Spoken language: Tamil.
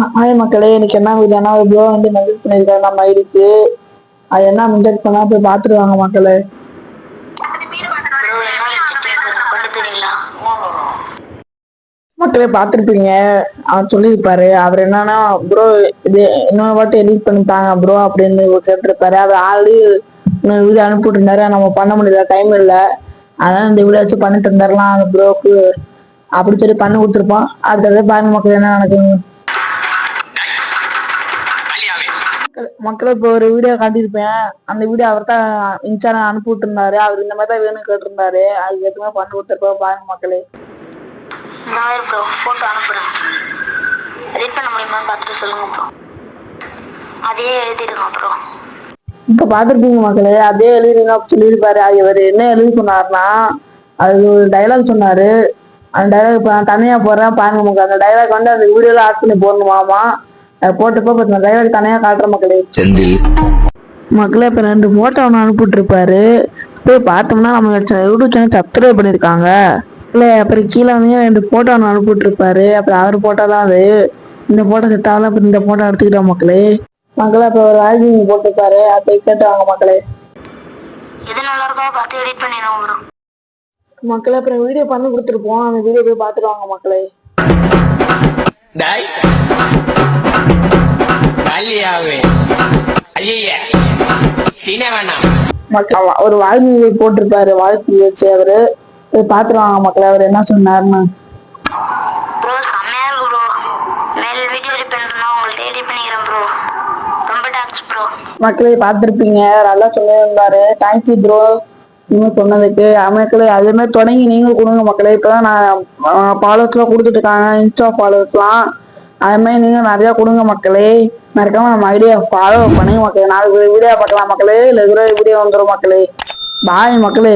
ஹாய் மக்களே, எனக்கு என்ன வீடியோனா ஒரு ப்ரோ வந்து மெசேஜ் பண்ணியிருக்காரு நம்ம ஐடிக்கு. அது என்ன மெசேஜ் பண்ணா போய் பார்த்துருவாங்க மக்களே. மக்களே பார்த்துருப்பீங்க, அவர் சொல்லியிருப்பாரு. அவர் என்னன்னா ப்ரோ இது இன்னொரு வாட்டி எடிட் பண்ணிட்டாங்க ப்ரோ அப்படின்னு கேட்டிருப்பாரு. அவர் ஆல்ரெடி இன்னொரு வீடியோ அனுப்பிட்டு இருந்தாரு, நம்ம பண்ண முடியல, டைம் இல்லை. அதனால இந்த வீடியோ வச்சு பண்ணிட்டு இருந்துடலாம் அந்த ப்ரோக்கு அப்படி சொல்லி பண்ணி கொடுத்துருப்போம். அடுத்தது பாருங்க மக்கள் என்ன நடக்குது. மக்களை இப்போ ஒரு வீடியோ காட்டியிருப்பேன். அந்த வீடியோ அவர் தான் இன்ஸ்டால அனுப்பி விட்டுருந்தாரு. அவர் இந்த மாதிரி தான் வேணும்னு கேட்டிருந்தாரு. அதுக்கு எதுவுமே பண்ணி கொடுத்துருப்போம் பாருங்க மக்களே. நான் ப்ரோ ஃபோட்டோ அனுப்புகிறேன், எடிட் பண்ண முடியுமான்னு பார்த்துட்டு சொல்லுங்க ப்ரோ. அதே எழுதிடுங்க ப்ரோ. இப்போ பார்த்துருப்பீங்க மக்களே, அதே எழுதிருங்க சொல்லியிருப்பாரு. அது இவர் என்ன எழுதி சொன்னார்னா, அது ஒரு டைலாக் சொன்னாரு. அந்த டைலாக் இப்போ நான் தனியாக போடுறேன் பாருங்க மக்கள். அந்த டைலாக் வந்து அந்த வீடியோவில் ஆட் பண்ணி போடணுமாமா. போட்டப்போ இப்போ டைலாக் தனியாக காட்டுற மக்களே. மக்களே இப்போ 2 போட்டோ ஒன்று அனுப்பிட்டுருப்பாரு. போய் பார்த்தோம்னா நம்ம யூடியூப் சேனல் சப்ஸ்கிரைப் பண்ணியிருக்காங்க இல்லை. அப்புறம் கீழே வந்து 2 போட்டோ ஒன்று அனுப்பிட்டுருப்பாரு. அப்புறம் அவர் போட்டோ தான் அது. இந்த போட்டோ செட் ஆகலாம். அப்புறம் இந்த போட்டோ எடுத்துக்கிட்டோம் மக்களே. மக்களே இப்போ ஒரு ஆல்பம் போட்டிருப்பாரு, அதை கேட்டுவாங்க மக்களே. எது நல்லா இருக்கோ பார்த்து எடிட் பண்ணிடுவோம் ப்ரோ. மக்களே அப்புறம் வீடியோ பண்ணி கொடுத்துருப்போம், அந்த வீடியோ போய் பார்த்துருவாங்க மக்களே. ஒரு வாழ்க்கை போட்டிருப்பாரு, வாழ்க்கை வச்சு அவரு போய் பார்த்துருவாங்க மக்களே. அவர் என்ன சொன்னாருன்னு. ப்ரோ செம்மையா இருக்கு ப்ரோ. மேல் வீடியோ எடிட் பண்ணுறேன்னா உங்கள்ட்ட எடிட் பண்ணிக்கிறேன் ப்ரோ. ரொம்ப தேங்க்ஸ் ப்ரோ. மக்களே பார்த்துருப்பீங்க, நல்லா சொல்லியிருந்தாரு. தேங்க்யூ ப்ரோ நீங்க சொன்னதுக்கு. மக்களே அதே மாதிரி தொடங்கி நீங்களும் கொடுங்க மக்களே. இப்போதான் நான் ஃபாலோவர்ஸ்லாம் கொடுத்துட்டு இருக்காங்க, இன்ஸ்டா ஃபாலோவர்ஸ்லாம். அது மாதிரி நீங்க நிறைய கொடுங்க மக்களே. மறக்காம நம்ம ஐடியா ஃபாலோ பண்ணுங்க மக்களே. 4 வீடியோ பார்க்கலாம் மக்களே, இல்லை வீடியோ வந்துடும் மக்களே. பாய் மக்களே.